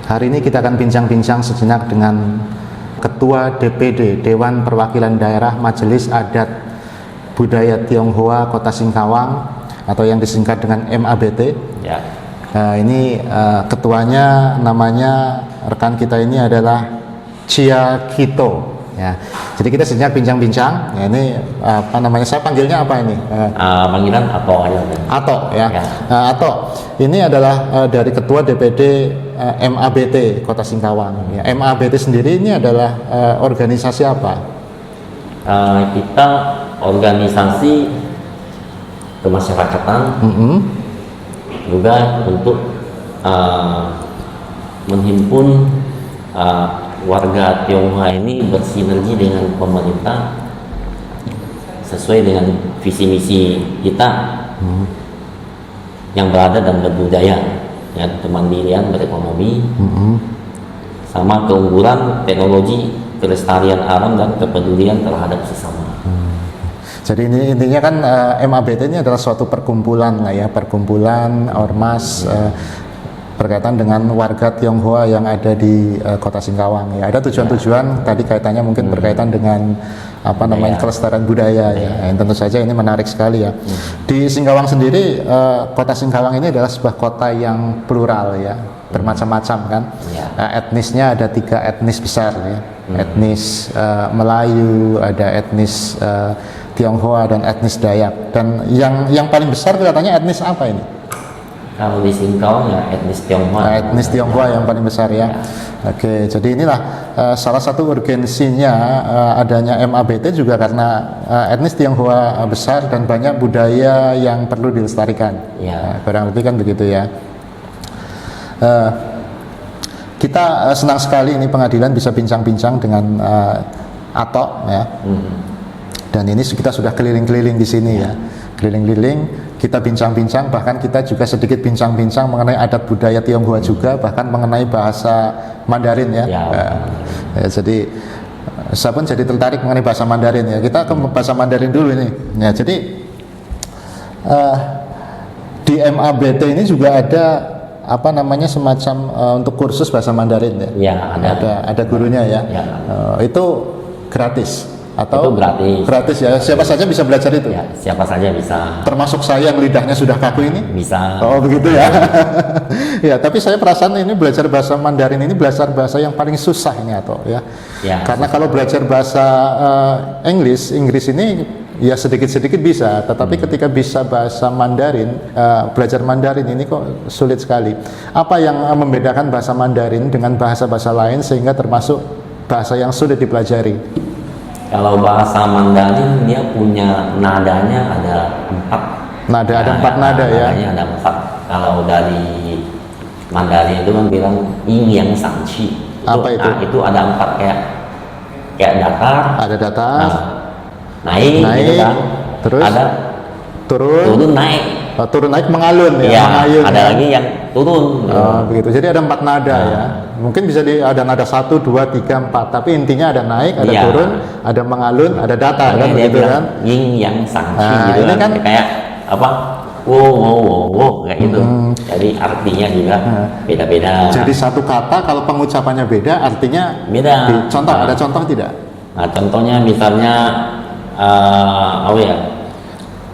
Hari ini kita akan bincang-bincang sejenak dengan Ketua DPD Dewan Perwakilan Daerah Majelis Adat Budaya Tionghoa Kota Singkawang atau yang disingkat dengan MABT. Ya. Ini ketuanya namanya rekan kita ini adalah Chia Kito. Ya, jadi kita sejenak bincang-bincang. Ya, ini apa namanya? Saya panggilnya apa ini? Panggilan Ato aja. Ato ya. Ya. Ato. Ini adalah dari Ketua DPD MABT Kota Singkawang. Ya, MABT sendiri ini adalah organisasi apa? Kita organisasi kemasyarakatan juga untuk menghimpun warga Tionghoa ini bersinergi dengan pemerintah sesuai dengan visi misi kita yang berada dan berbudaya, ya, kemandirian berekonomi, sama keunggulan teknologi, kelestarian alam dan kepedulian terhadap sesama. Jadi ini intinya kan MABT ini adalah suatu perkumpulan lah ya, perkumpulan ormas berkaitan dengan warga Tionghoa yang ada di Kota Singkawang ya. Ada tujuan-tujuan tadi kaitannya mungkin berkaitan dengan apa namanya kelestarian budaya ya. Tentu saja ini menarik sekali ya. Di Singkawang sendiri Kota Singkawang ini adalah sebuah kota yang plural ya, bermacam-macam kan. Etnisnya ada 3 etnis besar ya. Etnis Melayu, ada etnis Tionghoa dan etnis Dayak. Dan yang paling besar katanya etnis apa ini? Kalau di Singkawang ya etnis Tionghoa. Etnis Tionghoa yang paling besar ya. Oke, jadi inilah salah satu urgensinya adanya MABT juga karena etnis Tionghoa besar dan banyak budaya yang perlu dilestarikan. Kurang lebih kan begitu ya. Kita senang sekali ini pengadilan bisa bincang-bincang dengan Ato ya. Dan ini kita sudah keliling-keliling di sini ya. Keliling-keliling, kita bincang-bincang, bahkan kita juga sedikit bincang-bincang mengenai adat budaya Tionghoa juga, bahkan mengenai bahasa Mandarin ya. Jadi saya pun jadi tertarik mengenai bahasa Mandarin ya. Kita ke bahasa Mandarin dulu ini. Ya, jadi di MABT ini juga ada apa namanya semacam untuk kursus bahasa Mandarin ya. Ada gurunya ya. Itu gratis. Atau itu gratis ya, siapa saja bisa belajar itu? Ya, siapa saja bisa. Termasuk saya yang lidahnya sudah kaku ini? Bisa. Oh begitu ya. Ya, tapi saya perasaan ini belajar bahasa Mandarin ini belajar bahasa yang paling susah ini atau ya. Karena kalau belajar bahasa Inggris ini ya sedikit-sedikit bisa, tetapi ketika bisa bahasa Mandarin, belajar Mandarin ini kok sulit sekali. Apa yang membedakan bahasa Mandarin dengan bahasa-bahasa lain sehingga termasuk bahasa yang sulit dipelajari? Kalau bahasa Mandarin dia punya nadanya ada 4. Ada 4 nada ya. Nadanya ada 4. Kalau dari Mandarin itu kan bilang yin yang sang qi. Apa itu? Itu ada 4 kayak datar. Ada datar. Naik gitu kan. Terus ada turun naik. Turun naik mengalun ya. Mengayun, ada lagi yang turun. Begitu. Jadi ada 4 nada ya. Mungkin bisa ada nada 1, 2, 3, 4. Tapi intinya ada naik, ada turun, ada mengalun, ada datar kan begitu kan. Yin yang sang qi gitu ini kan kayak apa? Wo kayak gitu. Jadi artinya juga beda-beda. Jadi satu kata kalau pengucapannya beda, artinya beda. Contoh ada contoh tidak? Nah, contohnya misalnya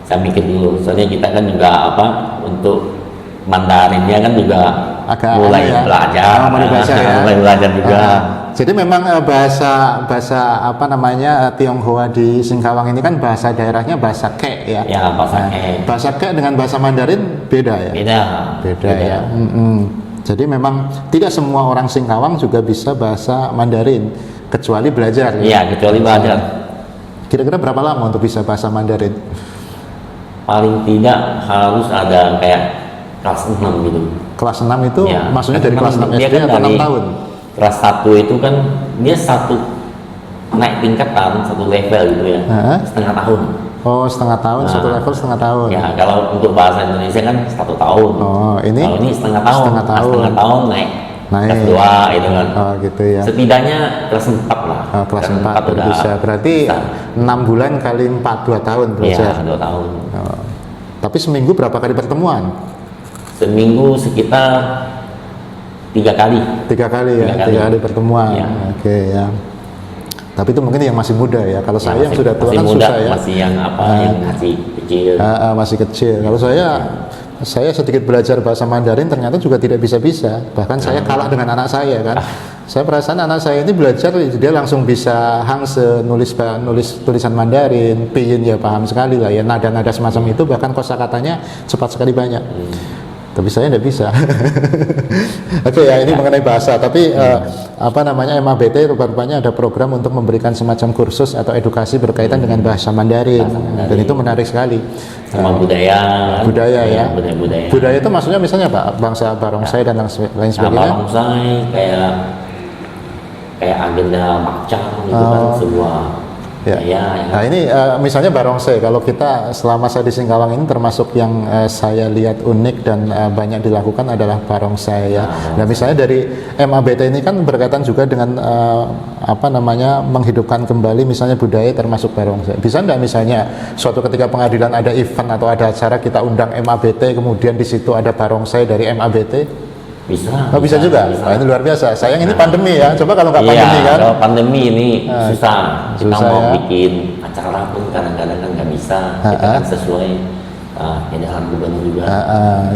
saya mikir dulu. Soalnya kita kan juga untuk Mandarinnya kan juga agak mulai belajar. Mulai belajar juga. Jadi memang bahasa apa namanya Tionghoa di Singkawang ini kan bahasa daerahnya bahasa Kek ya. Bahasa Kek. Bahasa Kek dengan bahasa Mandarin beda ya. Beda ya. Jadi memang tidak semua orang Singkawang juga bisa bahasa Mandarin kecuali belajar. Kecuali belajar. Kira-kira berapa lama untuk bisa bahasa Mandarin? Paling tidak harus ada kayak kelas 6 gitu. Kelas 6 itu maksudnya dari kelas 6 SD atau 6 tahun? Kelas 1 itu kan dia naik tingkatan, 1 level gitu ya. Setengah tahun. Oh, setengah tahun, 1 level setengah tahun. Ya, kalau untuk bahasa Indonesia kan 1 tahun. Oh, kalau ini setengah tahun. Setengah tahun naik. Kelas 2 itu kan. Oh, gitu ya. Setidaknya kelas 4 lah. Kelas 4 udah bisa. Berarti bisa. 6 bulan kali 4, 2 tahun belajar. 2 tahun. Tapi seminggu berapa kali pertemuan? Seminggu sekitar 3 kali. 3 kali ya, 3 kali pertemuan. Ya. Oke ya. Tapi itu mungkin yang masih muda ya. Kalau saya yang sudah tua masih kan muda, susah ya. masih yang yang masih kecil. Masih kecil. Kalau saya sedikit belajar bahasa Mandarin ternyata juga tidak bisa-bisa. Bahkan saya kalah dengan anak saya kan. Saya perasaan anak saya ini belajar dia langsung bisa hangse, nulis tulisan Mandarin, pinyin ya paham sekali lah ya, nada-nada semacam itu, bahkan kosakatanya cepat sekali banyak. Tapi saya tidak bisa. Oke ya, ini mengenai bahasa. Tapi MABT rupanya ada program untuk memberikan semacam kursus atau edukasi berkaitan dengan bahasa Mandarin. Dan itu menarik sekali. Sama budaya ya. Budaya. Budaya itu maksudnya misalnya Pak, bangsa barongsai dan lain sebagainya. Barongsai kayak agenda makcang gitu kan, sebuah ya. Nah ini misalnya barongsai, kalau kita selama saya di Singkawang ini termasuk yang saya lihat unik dan banyak dilakukan adalah barongsai ya. Nah misalnya dari MABT ini kan berkaitan juga dengan menghidupkan kembali misalnya budaya termasuk barongsai. Bisa enggak misalnya suatu ketika pengadilan ada event atau ada acara kita undang MABT, kemudian di situ ada barongsai dari MABT? Bisa juga. Bisa. Nah, ini luar biasa. Sayang ini pandemi ya. Coba kalau nggak pandemi kan? Kalau pandemi ini susah. Kita mau ya. bikin acara pun kadang-kadang kan nggak bisa. Kita kan sesuai edaran gubernur juga.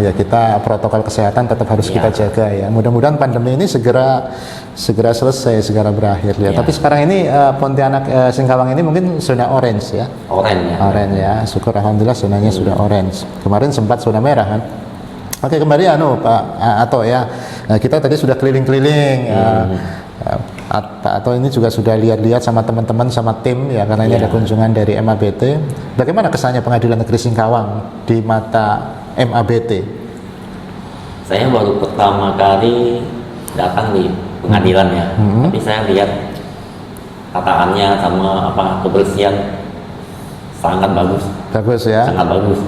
Ya kita protokol kesehatan tetap harus kita jaga ya. Mudah-mudahan pandemi ini segera selesai, segera berakhir ya. Tapi sekarang ini Pontianak Singkawang ini mungkin zona orange ya. Orange ya. Syukur alhamdulillah zonanya sudah orange. Kemarin sempat zona merah kan. Oke, kembali Pak Ato ya. Nah, kita tadi sudah keliling-keliling. Pak Ato ini juga sudah lihat-lihat sama teman-teman, sama tim ya, karena ini ada kunjungan dari MABT. Bagaimana kesannya Pengadilan Negeri Singkawang di mata MABT? Saya baru pertama kali datang di pengadilan ya, tapi saya lihat tataannya sama kebersihan sangat bagus. Bagus ya. Sangat bagus.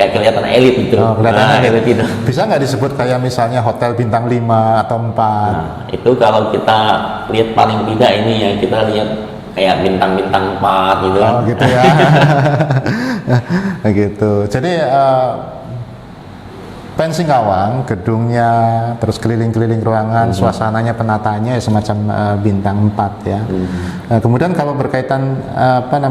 Kayak kelihatan elit gitu. Kelihatan elit itu. Bisa nggak disebut kayak misalnya hotel bintang 5 atau 4? Nah, itu kalau kita lihat paling tidak ini ya, kita lihat kayak bintang-bintang 4 gitu kan. Gitu ya. Gitu. Jadi PEN Singkawang, gedungnya, terus keliling-keliling ruangan, suasananya, penataannya ya semacam bintang 4 ya. Kemudian kalau berkaitan karena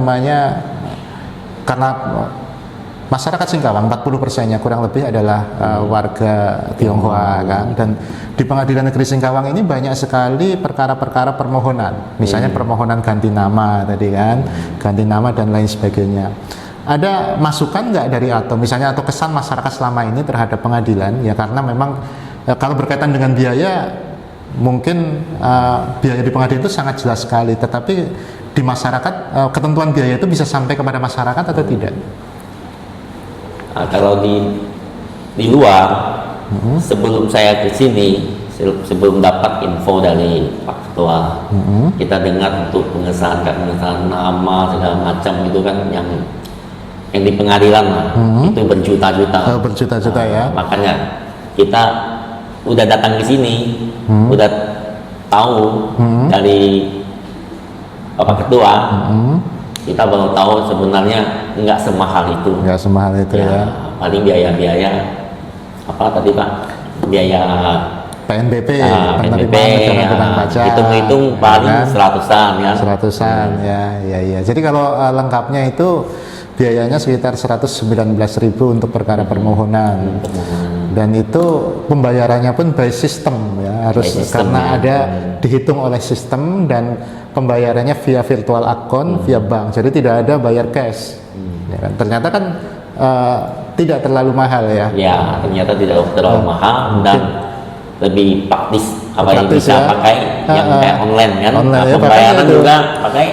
masyarakat Singkawang 40%-nya kurang lebih adalah warga Tionghoa kan, dan di Pengadilan Negeri Singkawang ini banyak sekali perkara-perkara permohonan, misalnya permohonan ganti nama tadi kan, ganti nama dan lain sebagainya. Ada masukan nggak dari misalnya atau kesan masyarakat selama ini terhadap pengadilan ya, karena memang kalau berkaitan dengan biaya mungkin biaya di pengadilan itu sangat jelas sekali, tetapi di masyarakat ketentuan biaya itu bisa sampai kepada masyarakat atau tidak? Nah, kalau di luar, sebelum saya ke sini, sebelum dapat info dari Pak Ketua, kita dengar untuk pengesahan nama segala macam itu kan yang di pengadilan itu berjuta-juta. Berjuta-juta ya. Makanya kita udah datang ke sini, udah tahu dari Bapak Ketua. Kita baru tahu sebenarnya nggak semahal itu. Nggak semahal itu ya. Paling biaya tadi Pak? Biaya PNBP, penerimaan pajak. Hitung paling 100-an ya. 100-an ya. Jadi kalau lengkapnya itu biayanya sekitar 119.000 untuk perkara permohonan. Dan itu pembayarannya pun by system ya, harus karena ada dihitung oleh sistem dan pembayarannya via virtual account, via bank. Jadi tidak ada bayar cash. Ya kan? Ternyata kan tidak terlalu mahal ya. Ya, ternyata tidak terlalu mahal dan lebih praktis yang bisa ya. Pakai yang kayak online kan. Pembayaran juga pakai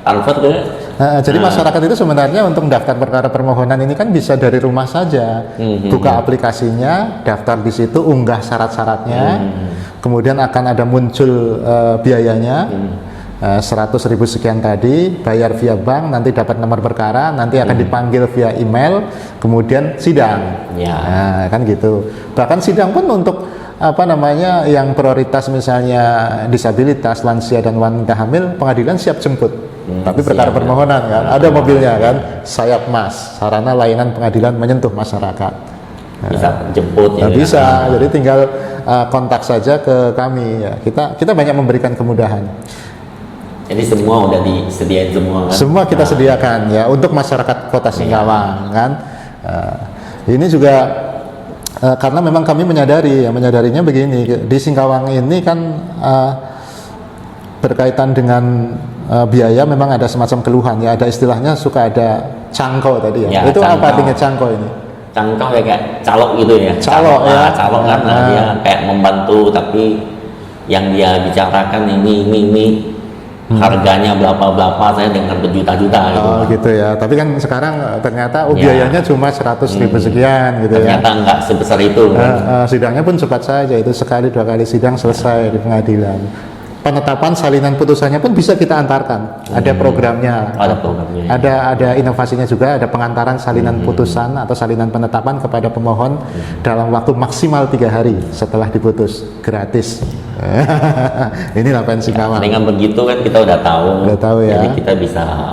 transfer ke. Jadi masyarakat itu sebenarnya untuk mendaftar perkara permohonan ini kan bisa dari rumah saja, buka aplikasinya, daftar di situ, unggah syarat-syaratnya, kemudian akan ada muncul biayanya, 100.000 sekian tadi, bayar via bank, nanti dapat nomor perkara, nanti akan dipanggil via email, kemudian sidang, nah, kan gitu. Bahkan sidang pun untuk yang prioritas misalnya disabilitas, lansia dan wanita hamil, pengadilan siap jemput. Tapi perkara permohonan kan, ada mobilnya kan, sayap mas, sarana layanan pengadilan menyentuh masyarakat. bisa jemput ya. Bisa, jadi tinggal kontak saja ke kami ya. Kita banyak memberikan kemudahan. Jadi semua udah disediain semua kan? Semua kita sediakan ya untuk masyarakat Kota Singkawang kan. Ini juga karena memang kami menyadarinya begini, di Singkawang ini kan berkaitan dengan biaya memang ada semacam keluhan ya, ada istilahnya suka ada cangkau tadi ya. Itu cangkau. apa artinya cangkau ini? Cangkau ya kayak calok gitu ya. Calok ya. Calok kan dia kayak membantu, tapi yang dia bicarakan ini harganya berapa saya dengan berjuta-juta gitu. Oh gitu ya. Tapi kan sekarang ternyata biayanya cuma 100.000 sekian gitu ternyata ya. nggak sebesar itu kan. Sidangnya pun cepat saja, itu sekali 2 kali sidang selesai di pengadilan. Penetapan salinan putusannya pun bisa kita antarkan. Ada programnya. Ada programnya. Ada inovasinya juga, ada pengantaran salinan putusan atau salinan penetapan kepada pemohon dalam waktu maksimal 3 hari setelah diputus, gratis. Inilah pensi Singkawang. Dengan begitu kan kita udah tahu ya. Jadi kita bisa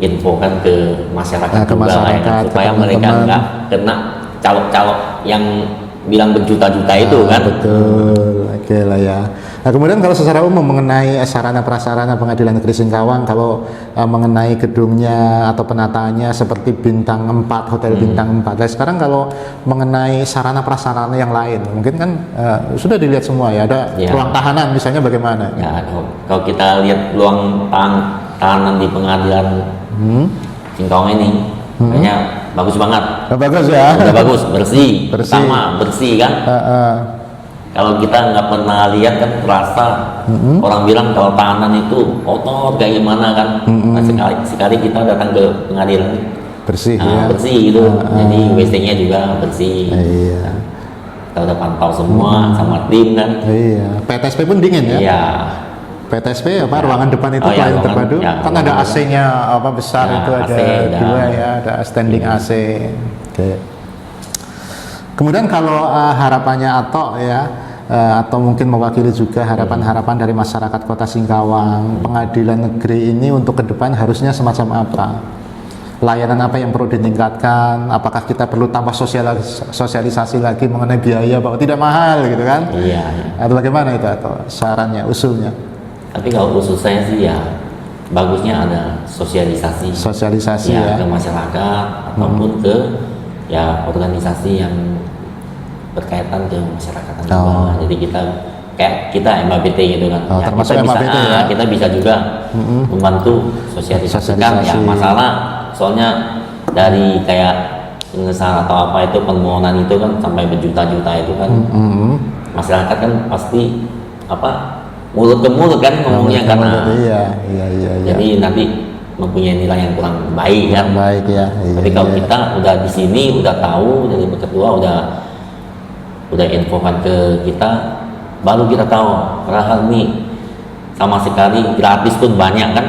infokan ke masyarakat ke juga masyarakat, ya, supaya ke mereka teman-teman. nggak kena calok-calok yang bilang berjuta-juta itu kan. Betul, oke lah ya. Nah kemudian kalau secara umum mengenai sarana prasarana Pengadilan Negeri Singkawang, kalau mengenai gedungnya atau penataannya seperti bintang 4, hotel bintang 4. Nah, sekarang kalau mengenai sarana prasarana yang lain, mungkin kan sudah dilihat semua ya. Ada ruang tahanan misalnya bagaimana? Ya, kalau kita lihat ruang tahanan di Pengadilan Singkawang ini, kayaknya bagus banget. Bagus ya. Udah bagus, bersih. Bersih. Pertama bersih kan. Kalau kita nggak pernah lihat kan terasa orang bilang kalau tahanan itu kotor kayak gimana kan. Nah, sekali kita datang ke pengadilan bersih ya. Bersih gitu. Jadi WC-nya juga bersih. Iya. Kita udah pantau semua sama tim kan. Iya. PTSP pun dingin ya. Iya. PTSP ruangan depan itu pelayanan terpadu kan ada AC-nya besar itu ada AC, 2 ya, ada standing AC. Oke. Kemudian kalau harapannya atau mungkin mewakili juga harapan-harapan dari masyarakat Kota Singkawang, Pengadilan Negeri ini untuk ke depan harusnya semacam apa? Layanan apa yang perlu ditingkatkan? Apakah kita perlu tambah sosialisasi lagi mengenai biaya bahwa tidak mahal gitu kan? Iya. Atau bagaimana itu atau sarannya, usulnya? Tapi kalau usul saya sih ya bagusnya ada sosialisasi ya ke masyarakat ataupun ke organisasi yang berkaitan ke masyarakat juga. Jadi kita MABT gitu kan. Termasuk kita MABT ya. Kita bisa juga membantu sosialisasikan ya masalah. Soalnya dari kayak pengesahan atau apa itu permohonan itu kan sampai berjuta-juta itu kan. Masyarakat kan pasti mulut ke mulut kan ngomongnya karena iya. jadi nanti mempunyai nilai yang kurang baik kan. Baik ya. Tapi kalau kita udah di sini udah tahu dari ketua udah infokan ke kita, baru kita tahu padahal nih sama sekali gratis pun banyak kan.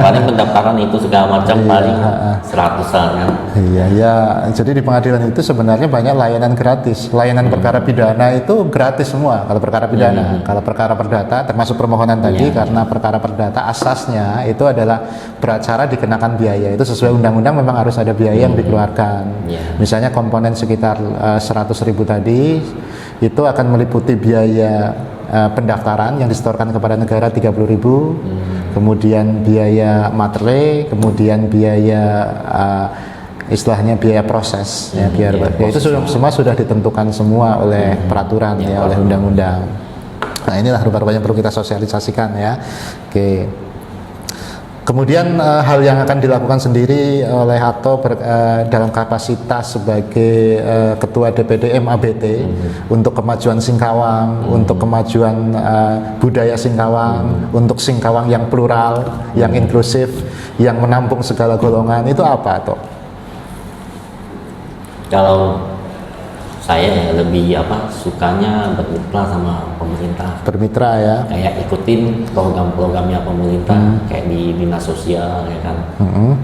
Paling pendaftaran itu segala macam paling 100-an kan. Iya. Jadi di pengadilan itu sebenarnya banyak layanan gratis. Layanan perkara pidana itu gratis semua kalau perkara pidana. Kalau perkara perdata termasuk permohonan tadi karena perkara perdata asasnya itu adalah beracara dikenakan biaya. Itu sesuai undang-undang memang harus ada biaya yang dikeluarkan. Misalnya komponen sekitar 100.000 tadi itu akan meliputi biaya pendaftaran yang disetorkan kepada negara 30.000, kemudian biaya materai, kemudian biaya istilahnya biaya proses ya, itu semua sudah ditentukan semua oleh peraturan oleh undang-undang. Nah inilah rupa-rupanya perlu kita sosialisasikan ya. Oke. Kemudian hal yang akan dilakukan sendiri oleh Hato dalam kapasitas sebagai Ketua DPD MABT untuk kemajuan Singkawang, untuk kemajuan budaya Singkawang, untuk Singkawang yang plural, yang inklusif, yang menampung segala golongan, itu apa Hato? Kalau saya lebih sukanya bermitra sama pemerintah. Bermitra ya. Kayak ikutin program-programnya pemerintah kayak di dinas sosial ya kan.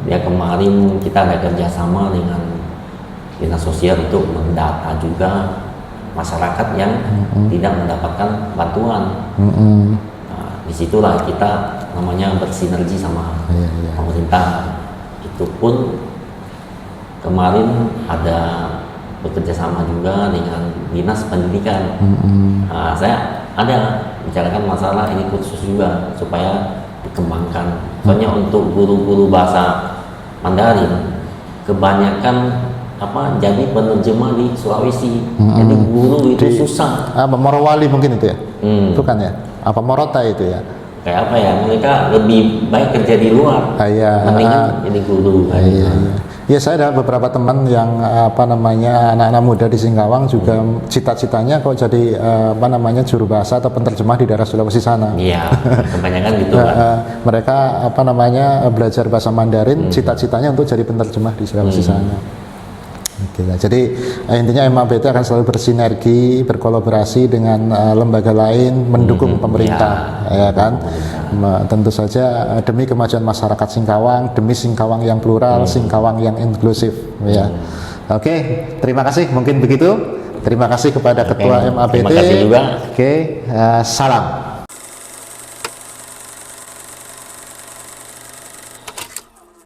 Ya kemarin kita ada kerjasama dengan dinas sosial untuk mendata juga masyarakat yang tidak mendapatkan bantuan. Nah, disitulah kita namanya bersinergi sama pemerintah. Itu pun kemarin ada bekerja sama juga dengan dinas pendidikan. Saya ada bicarakan masalah ini kursus juga supaya dikembangkan. Soalnya untuk guru-guru bahasa Mandarin kebanyakan jadi penerjemah di Sulawesi. Jadi guru itu susah. Morowali mungkin itu ya? Bukan ya? Apa Morota itu ya? Kayak apa ya? Mereka lebih baik kerja di luar. Iya. Mendingan jadi guru. Iya. Ya, saya ada beberapa teman yang anak-anak muda di Singkawang juga cita-citanya kok jadi juru bahasa atau penerjemah di daerah Sulawesi sana. Iya, kebanyakan gitu kan. Mereka belajar bahasa Mandarin, cita-citanya untuk jadi penerjemah di Sulawesi sana. Oke, jadi intinya MABT akan selalu bersinergi, berkolaborasi dengan lembaga lain, mendukung pemerintah, ya kan? Tentu saja demi kemajuan masyarakat Singkawang, demi Singkawang yang plural, Singkawang yang inklusif, ya. Oke, terima kasih. Mungkin begitu. Terima kasih kepada Ketua MABT. Terima kasih juga. Oke, salam.